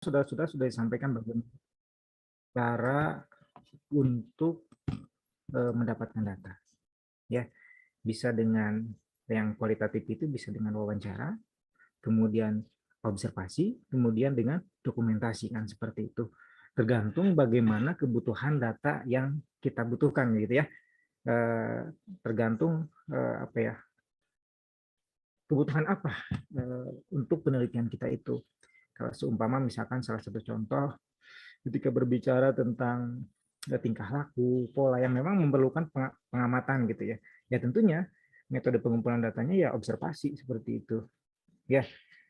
sudah disampaikan bagaimana cara untuk mendapatkan data. Ya, bisa dengan yang kualitatif itu bisa dengan wawancara, kemudian observasi, kemudian dengan dokumentasi kan seperti itu. Tergantung bagaimana kebutuhan data yang kita butuhkan gitu ya. Tergantung apa ya, kebutuhan apa untuk penelitian kita itu. Kalau seumpama misalkan salah satu contoh ketika berbicara tentang tingkah laku, pola yang memang memerlukan pengamatan gitu ya. Ya tentunya metode pengumpulan datanya ya observasi seperti itu. Ya,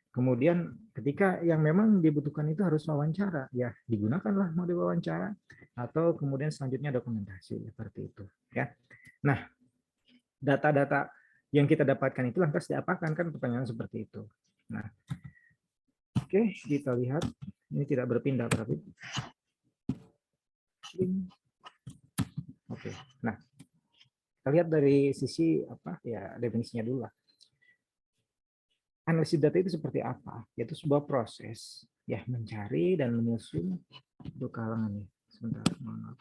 kemudian ketika yang memang dibutuhkan itu harus wawancara, ya digunakanlah mode wawancara atau kemudian selanjutnya dokumentasi seperti itu. Ya, nah data-data yang kita dapatkan itu lantas diapakan kan pertanyaan seperti itu. Nah, oke kita lihat ini tidak berpindah tapi. Oke, nah kita lihat dari sisi apa ya definisinya dulu lah. Analisis data itu seperti apa? Yaitu sebuah proses ya mencari dan menyusun untuk kalangan nih. Sebentar, maaf.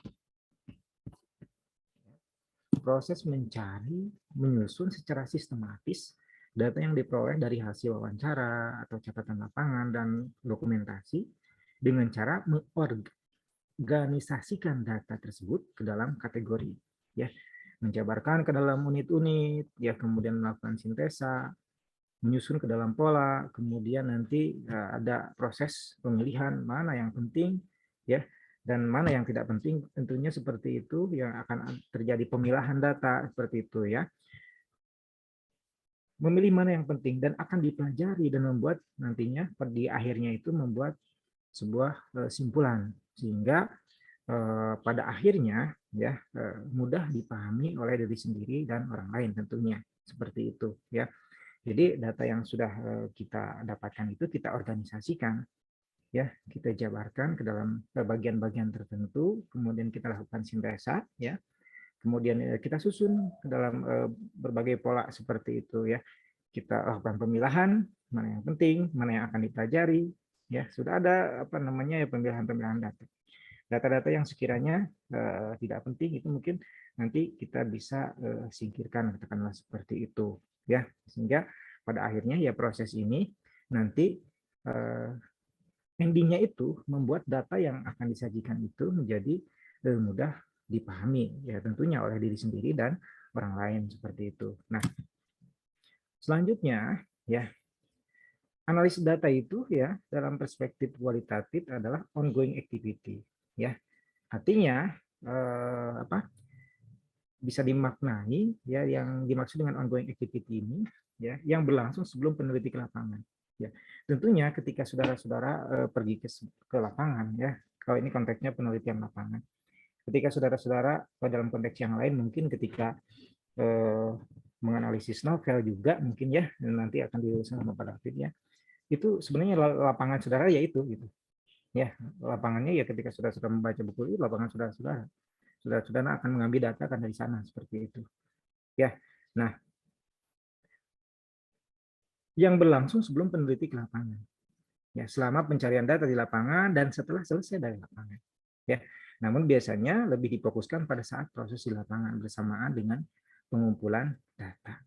Proses mencari, menyusun secara sistematis data yang diperoleh dari hasil wawancara atau catatan lapangan dan dokumentasi dengan cara mengorganisasikan data tersebut ke dalam kategori ya, menjabarkan ke dalam unit-unit ya, kemudian melakukan sintesa, menyusun ke dalam pola, kemudian nanti ada proses pemilihan mana yang penting ya dan mana yang tidak penting, tentunya seperti itu yang akan terjadi pemilahan data seperti itu ya. Memilih mana yang penting dan akan dipelajari dan membuat nantinya di akhirnya itu membuat sebuah simpulan sehingga pada akhirnya ya mudah dipahami oleh diri sendiri dan orang lain tentunya seperti itu ya. Jadi data yang sudah kita dapatkan itu kita organisasikan, ya, kita jabarkan ke dalam bagian-bagian tertentu, kemudian kita lakukan sintesa, ya, kemudian kita susun ke dalam berbagai pola seperti itu, ya. Kita lakukan pemilahan mana yang penting, mana yang akan dipelajari, ya. Sudah ada apa namanya ya pemilahan-pemilahan data. Data-data yang sekiranya tidak penting itu mungkin nanti kita bisa singkirkan, katakanlah seperti itu, ya, sehingga pada akhirnya ya proses ini nanti endingnya itu membuat data yang akan disajikan itu menjadi mudah dipahami ya tentunya oleh diri sendiri dan orang lain seperti itu. Nah, selanjutnya ya analisis data itu ya dalam perspektif kualitatif adalah ongoing activity ya. Artinya apa? Bisa dimaknai ya yang dimaksud dengan ongoing activity ini ya yang berlangsung sebelum peneliti ke lapangan. Ya, tentunya ketika saudara-saudara pergi ke lapangan ya, kalau ini konteksnya penelitian lapangan. Ketika saudara-saudara dalam konteks yang lain mungkin ketika menganalisis novel juga mungkin ya nanti akan diuruskan sama Pak David ya. Itu sebenarnya lapangan saudara ya itu gitu. Ya, lapangannya ya ketika saudara-saudara membaca buku itu lapangan saudara-saudara. Saudara-saudara akan mengambil data kan dari sana seperti itu. Ya. Nah, yang berlangsung sebelum peneliti ke lapangan. Ya, selama pencarian data di lapangan dan setelah selesai dari lapangan. Ya. Namun biasanya lebih difokuskan pada saat proses di lapangan bersamaan dengan pengumpulan data.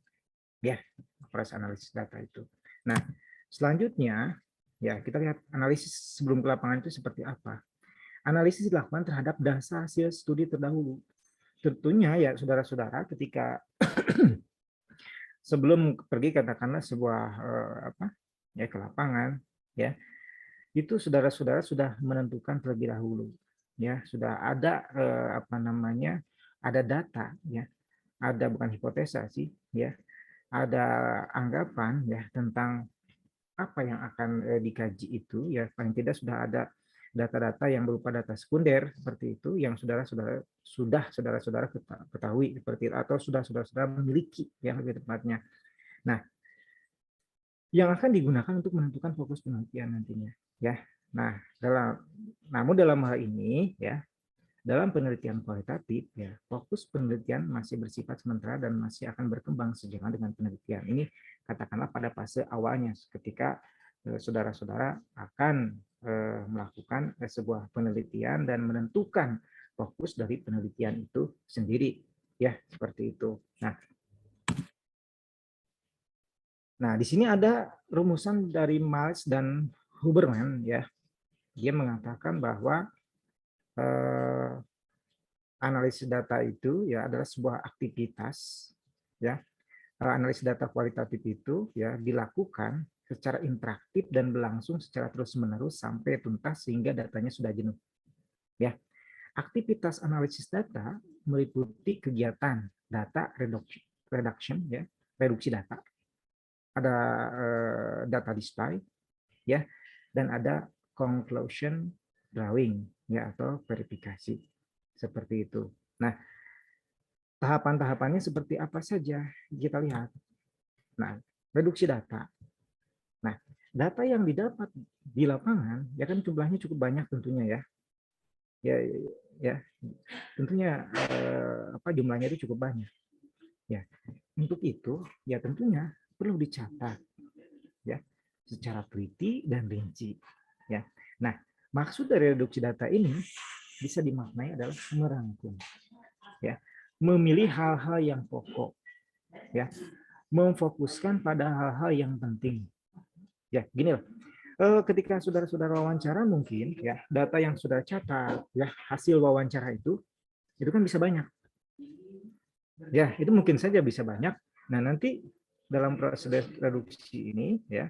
Ya, proses analisis data itu. Nah, selanjutnya ya kita lihat analisis sebelum ke lapangan itu seperti apa. Analisis dilakukan terhadap data hasil studi terdahulu. Tentunya ya saudara-saudara ketika sebelum pergi katakanlah sebuah apa ya ke lapangan ya itu saudara-saudara sudah menentukan terlebih dahulu ya sudah ada apa namanya ada data ya ada bukan hipotesa sih ya ada anggapan ya tentang apa yang akan dikaji itu ya paling tidak sudah ada data-data yang berupa data sekunder seperti itu yang saudara-saudara ketahui seperti itu, atau sudah saudara-saudara memiliki yang lebih tepatnya. Nah, yang akan digunakan untuk menentukan fokus penelitian nantinya ya. Nah, namun dalam hal ini ya dalam penelitian kualitatif ya fokus penelitian masih bersifat sementara dan masih akan berkembang sejalan dengan penelitian ini katakanlah pada fase awalnya ketika saudara-saudara akan melakukan sebuah penelitian dan menentukan fokus dari penelitian itu sendiri, ya seperti itu. Nah, di sini ada rumusan dari Miles dan Huberman, ya. Dia mengatakan bahwa analisis data itu ya adalah sebuah aktivitas, ya. Analisis data kualitatif itu ya dilakukan secara interaktif dan berlangsung secara terus-menerus sampai tuntas sehingga datanya sudah jenuh. Ya, aktivitas analisis data meliputi kegiatan data reduction, ya, reduksi data, ada data display, ya, dan ada conclusion drawing, ya, atau verifikasi seperti itu. Nah, tahapan-tahapannya seperti apa saja kita lihat. Nah, reduksi data. Nah, data yang didapat di lapangan ya kan jumlahnya cukup banyak tentunya, ya. Ya, tentunya jumlahnya itu cukup banyak. Ya, untuk itu ya tentunya perlu dicatat, ya, secara teliti dan rinci, ya. Nah, maksud dari reduksi data ini bisa dimaknai adalah merangkum, ya, memilih hal-hal yang pokok, ya, memfokuskan pada hal-hal yang penting. Ya, gini loh. Ketika saudara-saudara wawancara mungkin ya data yang sudah catat ya hasil wawancara itu kan bisa banyak. Ya, itu mungkin saja bisa banyak. Nah, nanti dalam proses reduksi ini ya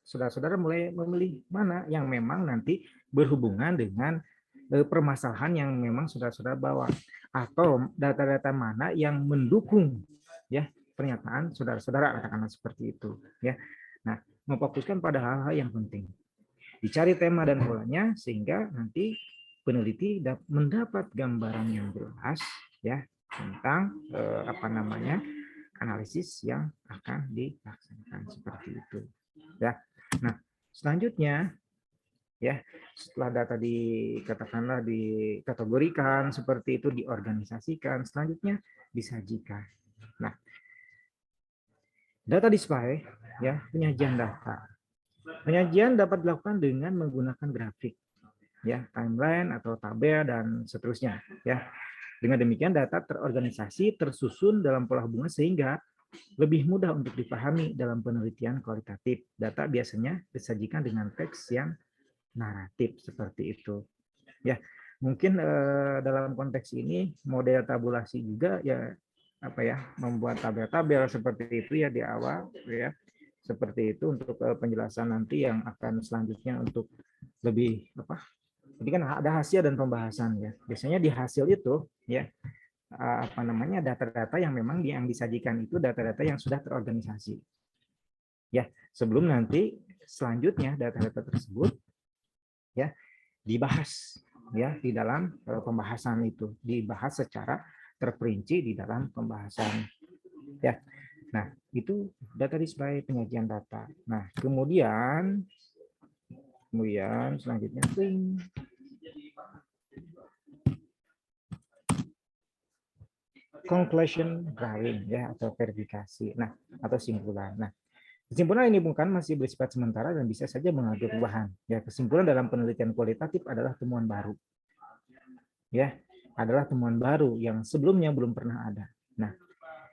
saudara-saudara mulai memilih mana yang memang nanti berhubungan dengan permasalahan yang memang saudara-saudara bawa atau data-data mana yang mendukung ya pernyataan saudara-saudara, katakanlah seperti itu, ya. Nah, memfokuskan pada hal-hal yang penting. Dicari tema dan polanya sehingga nanti peneliti mendapat gambaran yang jelas ya tentang analisis yang akan dilaksanakan seperti itu, ya. Nah, selanjutnya ya setelah data dikatakanlah dikategorikan seperti itu, diorganisasikan, selanjutnya disajikan. Nah, data display ya, penyajian data. Penyajian dapat dilakukan dengan menggunakan grafik, ya, timeline atau tabel dan seterusnya, ya. Dengan demikian data terorganisasi, tersusun dalam pola hubungan sehingga lebih mudah untuk dipahami dalam penelitian kualitatif. Data biasanya disajikan dengan teks yang naratif seperti itu. Ya, mungkin dalam konteks ini model tabulasi juga ya membuat tabel-tabel seperti itu ya di awal ya. Seperti itu untuk penjelasan nanti yang akan selanjutnya untuk lebih jadi kan ada hasil dan pembahasan ya. Biasanya di hasil itu ya data-data yang memang yang disajikan itu data-data yang sudah terorganisasi. Ya, sebelum nanti selanjutnya data-data tersebut ya dibahas ya di dalam pembahasan itu, dibahas secara terperinci di dalam pembahasan. Ya. Nah, itu data display, penyajian data. Nah, kemudian selanjutnya conclusion drawing ya atau verifikasi. Nah, atau simpulan. Nah, kesimpulan ini bukan masih bersifat sementara dan bisa saja mengalami perubahan. Ya, kesimpulan dalam penelitian kualitatif adalah temuan baru. Ya, adalah temuan baru yang sebelumnya belum pernah ada. Nah,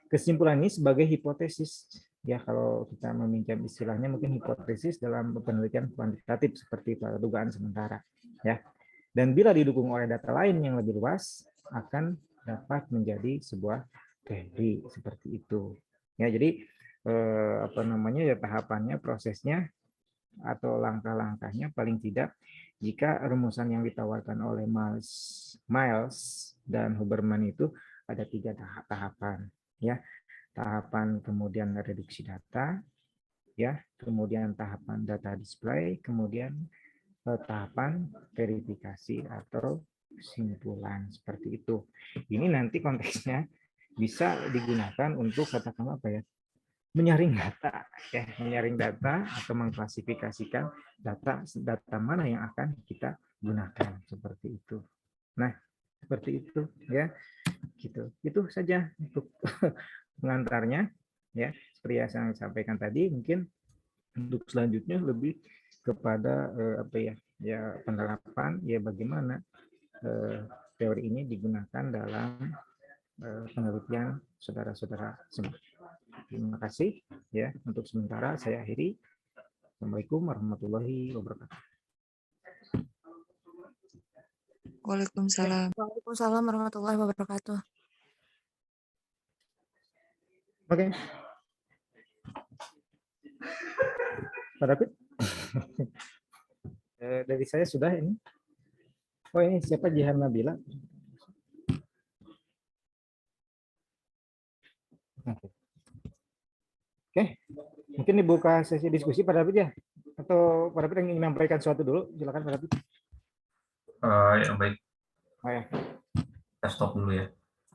kesimpulan ini sebagai hipotesis ya, kalau kita meminjam istilahnya mungkin hipotesis dalam penelitian kuantitatif seperti itu, dugaan sementara ya. Dan bila didukung oleh data lain yang lebih luas akan dapat menjadi sebuah teori seperti itu. Ya, jadi tahapannya, prosesnya atau langkah-langkahnya paling tidak jika rumusan yang ditawarkan oleh Miles dan Huberman itu ada 3 tahapan ya. Tahapan kemudian reduksi data ya, kemudian tahapan data display, kemudian tahapan verifikasi atau kesimpulan seperti itu. Ini nanti konteksnya bisa digunakan untuk katakanlah menyaring data ya, menyaring data atau mengklasifikasikan data mana yang akan kita gunakan seperti itu. Nah, seperti itu ya. Gitu. Itu saja untuk pengantarnya ya. Seperti yang saya sampaikan tadi, mungkin untuk selanjutnya lebih kepada apa ya, penerapan ya bagaimana teori ini digunakan dalam penelitian saudara-saudara semua. Terima kasih ya, untuk sementara saya akhiri. Assalamualaikum warahmatullahi wabarakatuh. Waalaikumsalam. Waalaikumsalam warahmatullahi wabarakatuh. Oke. Pak David. Dari saya sudah ini. Oh ini siapa, Jihan Nabila? Oke. Mungkin dibuka sesi diskusi Pak David ya? Atau Pak David yang ingin menyampaikan sesuatu dulu? Silakan Pak David. Ya baik. Oh, ya. Kita stop dulu ya.